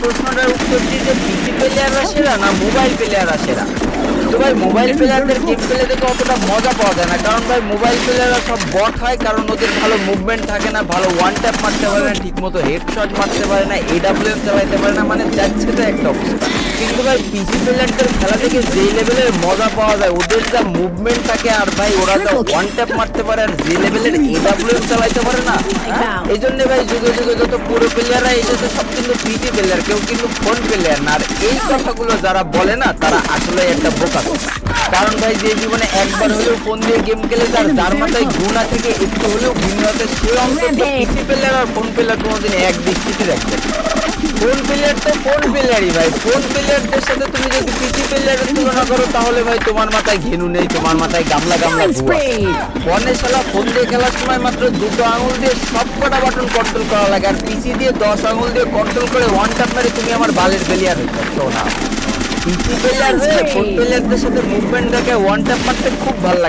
প্রশ্নটার উত্তর দিই যে পিসি প্লেয়াররা সেরা না মোবাইল প্লেয়াররা সেরা। তো ভাই মোবাইল প্লেয়ারদের গেম প্লে দেখে অতটা মজা পাওয়া যায় না, কারণ ভাই মোবাইল প্লেয়াররা সব বট হয়, কারণ ওদের ভালো মুভমেন্ট থাকে না, ভালো ওয়ান ট্যাপ মারতে পারে না, ঠিকমতো হেডশট মারতে পারে না, এডাব্লিউএম চালাইতে পারে না, মানে যাচ্ছে তো একটা অবস্থা। কিন্তু ভাই পিসি প্লেয়ারদের খেলা থেকে যে লেভেলের মজা পাওয়া যায়, ওদের যা মুভমেন্ট থাকে আর ভাই ওরা যা ওয়ান ট্যাপ মারতে পারে আর যে লেভেলের এডাব্লিউএম চালাইতে পারে না, এই জন্য ভাই যুগে যুগে যত পুরো প্লেয়াররা এসেছে সব কিন্তু পিসি প্লেয়ার, কেউ কিন্তু ফোন প্লেয়ার না। আর এই কথাগুলো যারা বলে না তারা আসলে একটা বোকা। কারণ ভাই যে জীবনে একবার হলেও ফোন দিয়ে গেম খেলে যার মাথায় গুণা থেকে একটু হলেও ভিন্নতা, সে অন্তত পিসি প্লেয়ার আর ফোন প্লেয়ার কোনোদিন এক দৃষ্টিতে রাখবে। ফোন প্লেয়ার তো ফোন প্লেয়ারই ভাই, ফোন প্লেয়ারদের সাথে তুমি যদি পিসি প্লেয়ারের তুলনা করো তাহলে ভাই তোমার মাথায় ঘেনু নেই, তোমার মাথায় গামলা গামলা ঘুয়া। ফোনে শালা ফোন দিয়ে খেলার সময় মাত্র দুটো আঙুল দিয়ে সব কটা বাটন কন্ট্রোল করা লাগে, আর পিসি দিয়ে 10 আঙুল দিয়ে কন্ট্রোল করে ওয়ান ট্যাপ মেরে তুমি আমার বালের প্লেয়ার হইতে না। পিসি প্লেয়ার ফোন প্লেয়ারদের সাথে মুভমেন্ট দেখে ওয়ান ট্যাপ মারতে খুব ভালো লাগে।